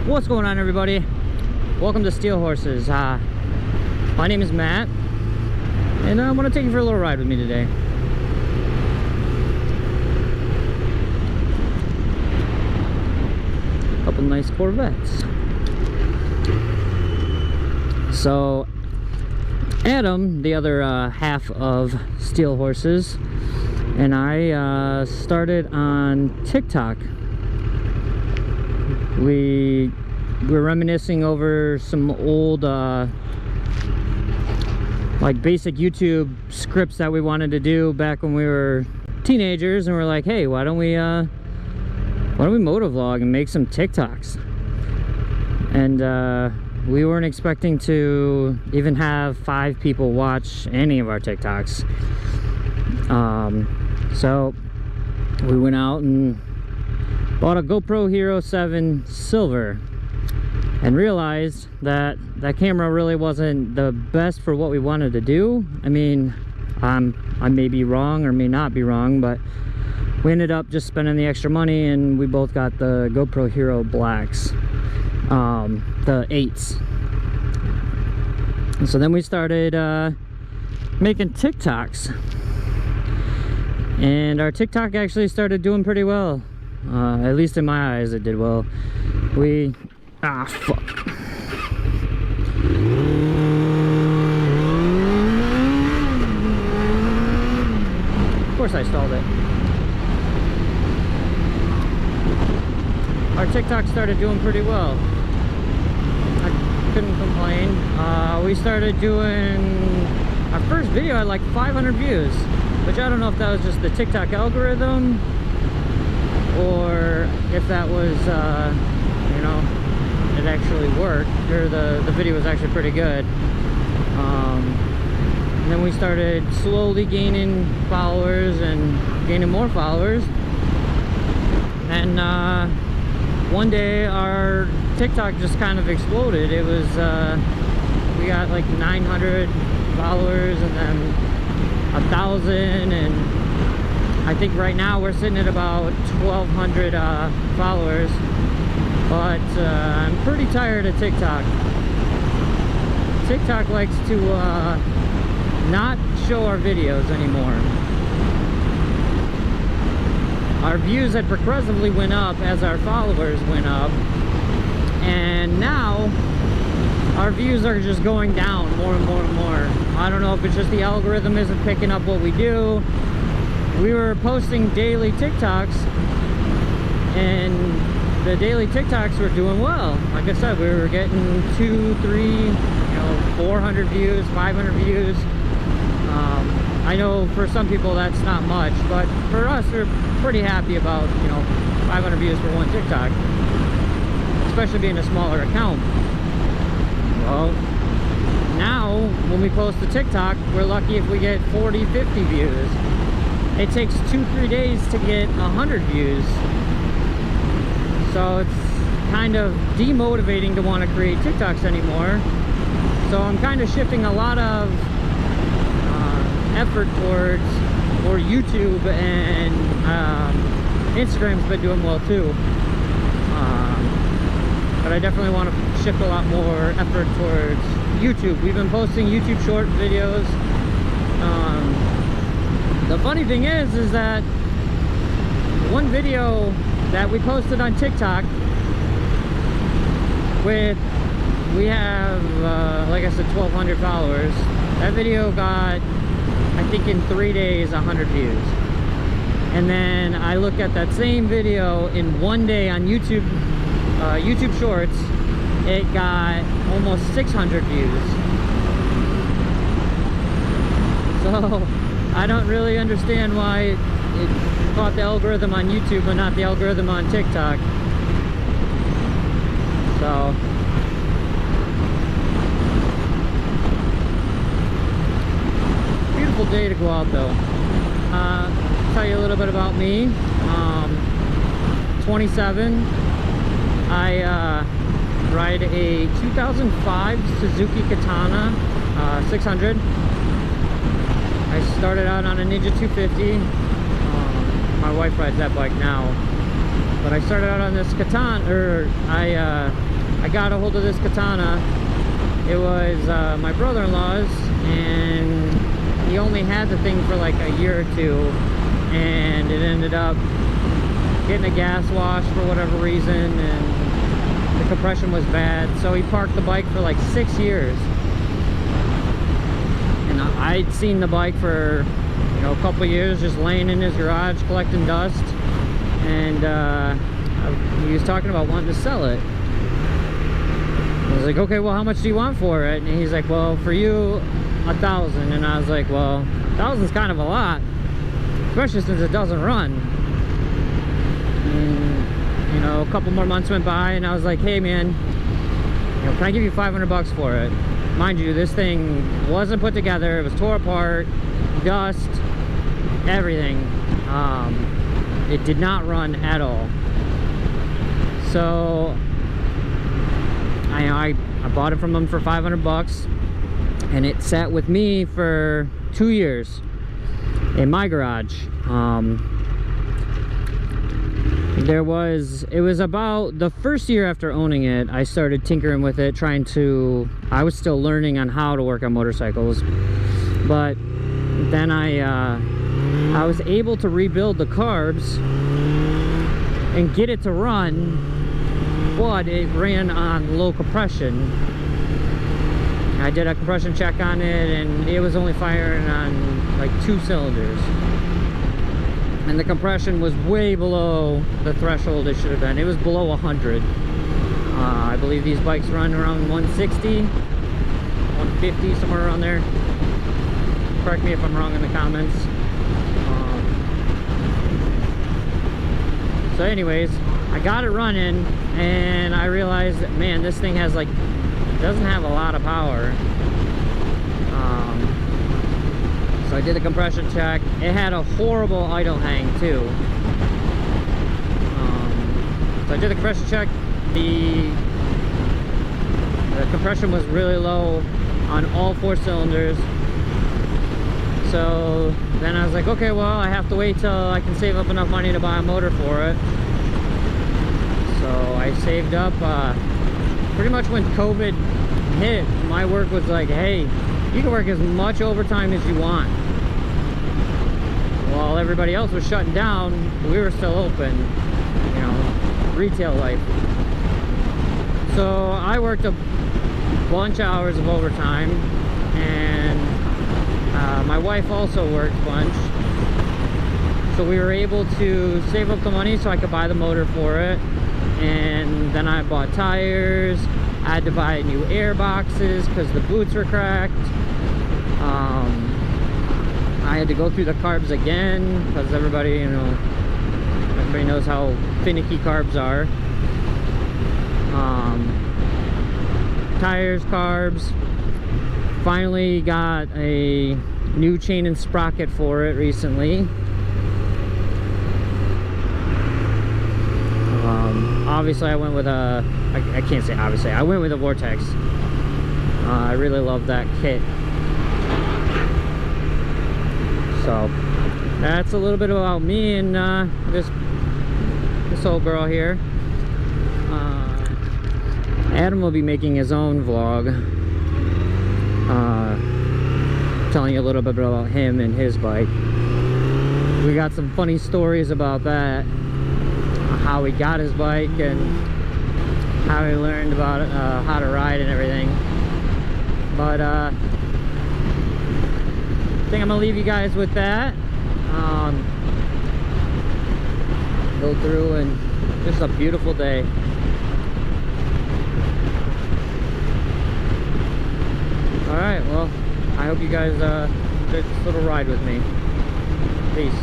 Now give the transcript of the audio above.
What's going on, everybody? Welcome to Steel Horses. My name is Matt, and I want to take you for a little ride with me today. A couple nice Corvettes. So Adam, the other half of Steel Horses, and I started on TikTok. We were reminiscing over some old like basic YouTube scripts that we wanted to do back when we were teenagers, and we're like, hey, why don't we motovlog and make some TikToks? And we weren't expecting to even have 5 people watch any of our TikToks. So we went out and bought a GoPro Hero 7 Silver and realized that that camera really wasn't the best for what we wanted to do. I mean, I may be wrong or may not be wrong, but we ended up just spending the extra money, and we both got the GoPro Hero Blacks, the 8s. And so then we started making TikToks, and our TikTok actually started doing pretty well. At least in my eyes, it did well. Fuck. Of course I stalled it. Our TikTok started doing pretty well. I couldn't complain. We started doing... Our first video had like 500 views, which I don't know if that was just the TikTok algorithm, or if that was, you know, it actually worked, or the video was actually pretty good. And then we started slowly gaining followers and gaining more followers. And one day our TikTok just kind of exploded. It was, we got like 900 followers, and then 1,000, and I think right now we're sitting at about 1,200 followers. But I'm pretty tired of TikTok. TikTok likes to not show our videos anymore. Our views had progressively went up as our followers went up, and now our views are just going down more and more and more. I don't know if it's just the algorithm isn't picking up what we do. We were posting daily TikToks, and the daily TikToks were doing well. Like I said, we were getting 2, 3, 400 views, 500 views. I know for some people that's not much, but for us, we're pretty happy about 500 views for one TikTok, especially being a smaller account. Well, now when we post a TikTok, we're lucky if we get 40, 50 views. It takes 2-3 days to get 100 views. So it's kind of demotivating to want to create TikToks anymore. So I'm kind of shifting a lot of effort towards more YouTube, and Instagram's been doing well too. But I definitely want to shift a lot more effort towards YouTube. We've been posting YouTube short videos. The funny thing is that one video that we posted on TikTok, we have like I said, 1,200 followers. That video got, I think in 3 days, 100 views. And then I looked at that same video in 1 day on YouTube, YouTube Shorts. It got almost 600 views. So I don't really understand why it caught the algorithm on YouTube but not the algorithm on TikTok. So beautiful day to go out though. Tell you a little bit about me. 27. I ride a 2005 Suzuki Katana 600. I started out on a Ninja 250. My wife rides that bike now, but I started out on this Katana, or I I got a hold of this Katana. It was my brother-in-law's, and he only had the thing for like a year or two, and it ended up getting a gas wash for whatever reason, and the compression was bad, so he parked the bike for like 6 years. And I'd seen the bike for, you know, a couple years just laying in his garage collecting dust, and he was talking about wanting to sell it. I was like, okay, well, how much do you want for it? And he's like, well, for you, $1,000. And I was like, well, $1,000's kind of a lot, especially since it doesn't run. And, you know, a couple more months went by, and I was like, hey, man, you know, can I give you $500 for it? Mind you, this thing wasn't put together. It was tore apart, dust, everything. It did not run at all. So I bought it from them for $500, and it sat with me for 2 years in my garage. It was about the first year after owning it, I started tinkering with it, I was still learning on how to work on motorcycles, but then I was able to rebuild the carbs and get it to run, but it ran on low compression. I did a compression check on it, and it was only firing on like 2 cylinders. And the compression was way below the threshold it should have been. It was below 100. I believe these bikes run around 160, 150, somewhere around there. Correct me if I'm wrong in the comments. So anyways, I got it running, and I realized that, man, this thing has like, doesn't have a lot of power. So I did a compression check. It had a horrible idle hang too. So I did the compression check. The compression was really low on all 4 cylinders. So then I was like, okay, well, I have to wait till I can save up enough money to buy a motor for it. So I saved up, pretty much when COVID hit, my work was like, hey, you can work as much overtime as you want. While everybody else was shutting down, we were still open, you know, retail life. So I worked a bunch of hours of overtime, and my wife also worked a bunch. So we were able to save up the money so I could buy the motor for it. And then I bought tires. I had to buy new air boxes because the boots were cracked. I had to go through the carbs again because everybody knows how finicky carbs are. Tires, carbs. Finally got a new chain and sprocket for it recently. Obviously I went with I can't say obviously, I went with a Vortex. I really love that kit. So that's a little bit about me and this old girl here. Adam will be making his own vlog, telling you a little bit about him and his bike. We got some funny stories about that, how he got his bike and how he learned about how to ride and everything. But I think I'm gonna leave you guys with that. Go through, and just a beautiful day. Alright, well, I hope you guys enjoyed this little ride with me. Peace.